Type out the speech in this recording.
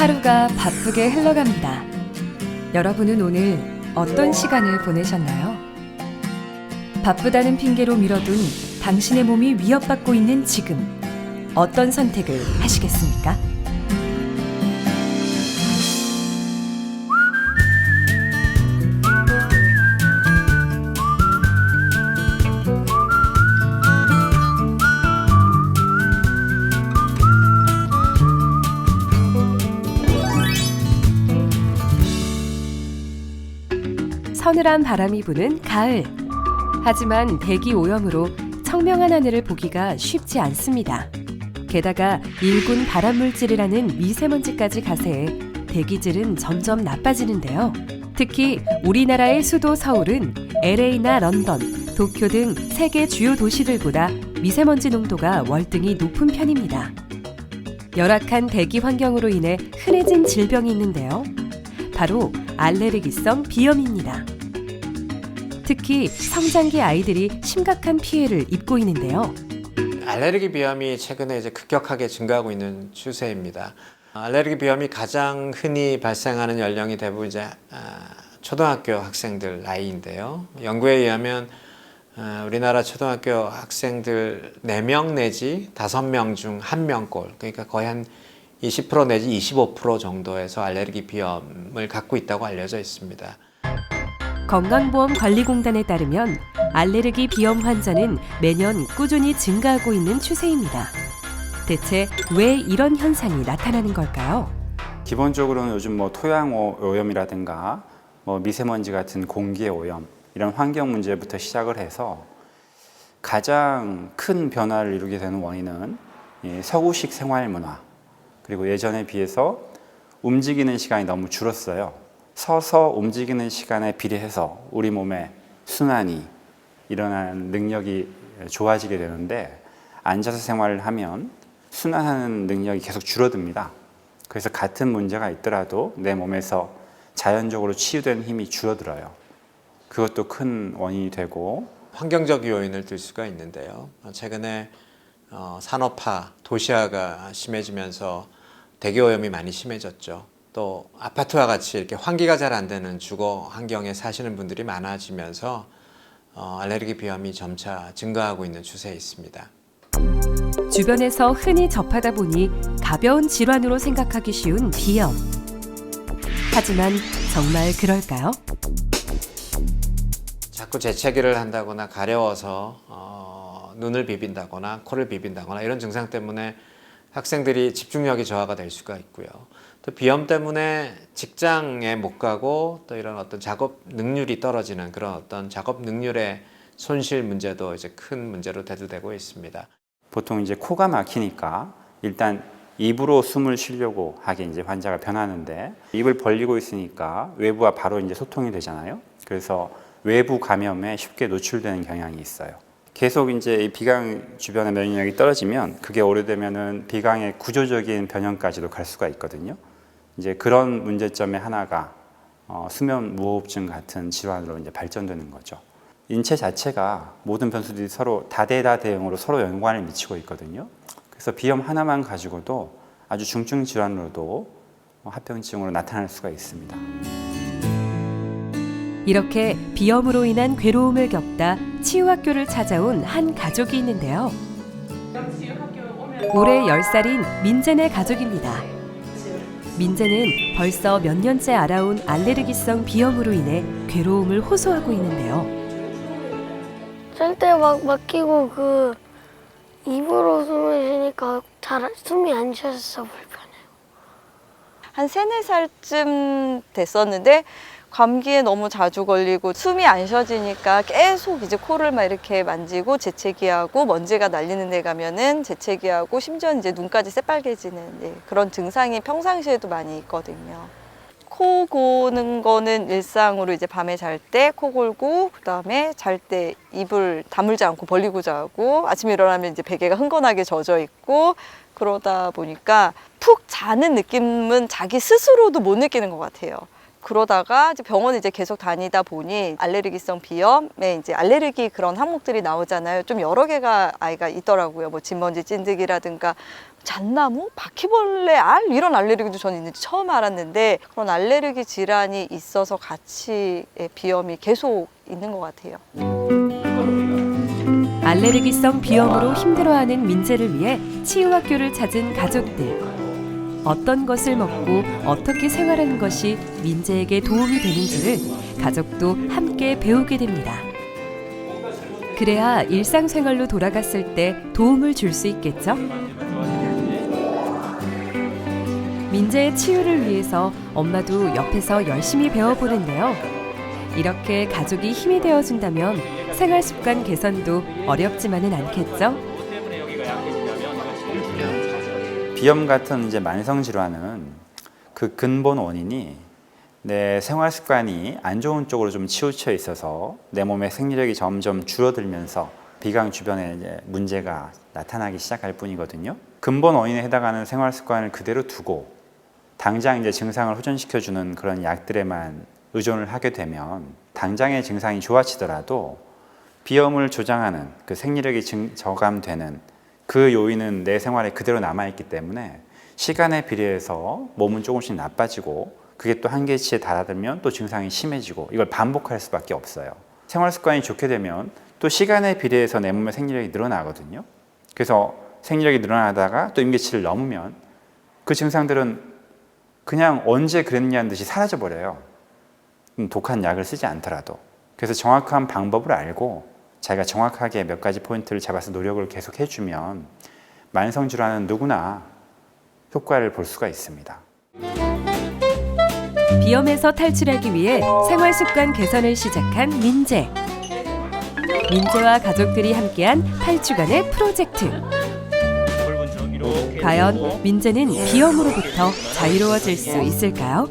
하루가 바쁘게 흘러갑니다. 여러분은 오늘 어떤 시간을 보내셨나요? 바쁘다는 핑계로 미뤄둔 당신의 몸이 위협받고 있는 지금, 어떤 선택을 하시겠습니까? 서늘한 바람이 부는 가을. 하지만 대기 오염으로 청명한 하늘을 보기가 쉽지 않습니다. 게다가 일군 발암물질이라는 미세먼지까지 가세해 대기질은 점점 나빠지는데요. 특히 우리나라의 수도 서울은 LA나 런던, 도쿄 등 세계 주요 도시들보다 미세먼지 농도가 월등히 높은 편입니다. 열악한 대기 환경으로 인해 흔해진 질병이 있는데요. 바로 알레르기성 비염입니다. 특히 성장기 아이들이 심각한 피해를 입고 있는데요. 알레르기 비염이 최근에 이제 급격하게 증가하고 있는 추세입니다. 알레르기 비염이 가장 흔히 발생하는 연령이 대부분 이제 초등학교 학생들 나이인데요. 연구에 의하면 우리나라 초등학교 학생들 4명 내지 5명 중 1명꼴, 그러니까 거의 한 20% 내지 25% 정도에서 알레르기 비염을 갖고 있다고 알려져 있습니다. 건강보험관리공단에 따르면 알레르기 비염 환자는 매년 꾸준히 증가하고 있는 추세입니다. 대체 왜 이런 현상이 나타나는 걸까요? 기본적으로는 요즘 토양 오염이라든가 미세먼지 같은 공기의 오염, 이런 환경 문제부터 시작을 해서 가장 큰 변화를 이루게 되는 원인은 서구식 생활 문화, 그리고 예전에 비해서 움직이는 시간이 너무 줄었어요. 서서 움직이는 시간에 비례해서 우리 몸의 순환이 일어나는 능력이 좋아지게 되는데, 앉아서 생활을 하면 순환하는 능력이 계속 줄어듭니다. 그래서 같은 문제가 있더라도 내 몸에서 자연적으로 치유되는 힘이 줄어들어요. 그것도 큰 원인이 되고, 환경적 요인을 들 수가 있는데요. 최근에 산업화, 도시화가 심해지면서 대기오염이 많이 심해졌죠. 또 아파트와 같이 이렇게 환기가 잘 안 되는 주거 환경에 사시는 분들이 많아지면서 알레르기 비염이 점차 증가하고 있는 추세에 있습니다. 주변에서 흔히 접하다 보니 가벼운 질환으로 생각하기 쉬운 비염. 하지만 정말 그럴까요? 자꾸 재채기를 한다거나 가려워서 눈을 비빈다거나 코를 비빈다거나 이런 증상 때문에 학생들이 집중력이 저하가 될 수가 있고요. 또 비염 때문에 직장에 못 가고 또 이런 어떤 작업 능률이 떨어지는 그런 어떤 작업 능률의 손실 문제도 이제 큰 문제로 대두되고 있습니다. 보통 이제 코가 막히니까 일단 입으로 숨을 쉬려고 하게 이제 환자가 변하는데, 입을 벌리고 있으니까 외부와 바로 이제 소통이 되잖아요. 그래서 외부 감염에 쉽게 노출되는 경향이 있어요. 계속 이제 이 비강 주변의 면역력이 떨어지면 그게 오래되면은 비강의 구조적인 변형까지도 갈 수가 있거든요. 이제 그런 문제점의 하나가 수면 무호흡증 같은 질환으로 이제 발전되는 거죠. 인체 자체가 모든 변수들이 서로 다대다대응으로 서로 연관을 미치고 있거든요. 그래서 비염 하나만 가지고도 아주 중증 질환으로도 합병증으로 나타날 수가 있습니다. 이렇게 비염으로 인한 괴로움을 겪다 치유학교를 찾아온 한 가족이 있는데요. 올해 10살인 민재네 가족입니다. 민재는 벌써 몇 년째 알아온 알레르기성 비염으로 인해 괴로움을 호소하고 있는데요. 잘 때 막 막히고 입으로 숨을 쉬니까 잘 숨이 안 쉬어서 불편해요. 한 3, 4살쯤 됐었는데 감기에 너무 자주 걸리고 숨이 안 쉬어지니까 계속 이제 코를 막 이렇게 만지고 재채기하고, 먼지가 날리는 데 가면은 재채기하고, 심지어 이제 눈까지 새빨개지는 그런 증상이 평상시에도 많이 있거든요. 코 고는 거는 일상으로 이제 밤에 잘 때 코 골고, 그다음에 잘 때 입을 다물지 않고 벌리고 자고, 아침에 일어나면 이제 베개가 흥건하게 젖어 있고, 그러다 보니까 푹 자는 느낌은 자기 스스로도 못 느끼는 것 같아요. 그러다가 이제 병원을 이제 계속 다니다 보니 알레르기성 비염에 이제 알레르기 그런 항목들이 나오잖아요. 좀 여러 개가 아이가 있더라고요. 뭐 진먼지 찐득이라든가 잣나무, 바퀴벌레 알 이런 알레르기도 저는 있는지 처음 알았는데 그런 알레르기 질환이 있어서 같이 비염이 계속 있는 것 같아요. 알레르기성 비염으로 힘들어하는 민재를 위해 치유학교를 찾은 가족들. 어떤 것을 먹고 어떻게 생활하는 것이 민재에게 도움이 되는지를 가족도 함께 배우게 됩니다. 그래야 일상생활로 돌아갔을 때 도움을 줄 수 있겠죠? 민재의 치유를 위해서 엄마도 옆에서 열심히 배워보는데요. 이렇게 가족이 힘이 되어준다면 생활 습관 개선도 어렵지만은 않겠죠? 비염 같은 이제 만성 질환은 그 근본 원인이 내 생활 습관이 안 좋은 쪽으로 좀 치우쳐 있어서 내 몸의 생리력이 점점 줄어들면서 비강 주변에 이제 문제가 나타나기 시작할 뿐이거든요. 근본 원인에 해당하는 생활 습관을 그대로 두고 당장 이제 증상을 호전시켜주는 그런 약들에만 의존을 하게 되면 당장의 증상이 좋아지더라도 비염을 조장하는 그 생리력이 저감되는 그 요인은 내 생활에 그대로 남아있기 때문에 시간에 비례해서 몸은 조금씩 나빠지고 그게 또 한계치에 달아들면 또 증상이 심해지고 이걸 반복할 수밖에 없어요. 생활 습관이 좋게 되면 또 시간에 비례해서 내 몸의 생리력이 늘어나거든요. 그래서 생리력이 늘어나다가 또 임계치를 넘으면 그 증상들은 그냥 언제 그랬냐는 듯이 사라져버려요. 독한 약을 쓰지 않더라도. 그래서 정확한 방법을 알고 자기가 정확하게 몇 가지 포인트를 잡아서 노력을 계속 해주면 만성 질환은 누구나 효과를 볼 수가 있습니다. 비염에서 탈출하기 위해 생활 습관 개선을 시작한 민재. 민재와 가족들이 함께한 8주간의 프로젝트. 과연 민재는 비염으로부터 자유로워질 수 있을까요?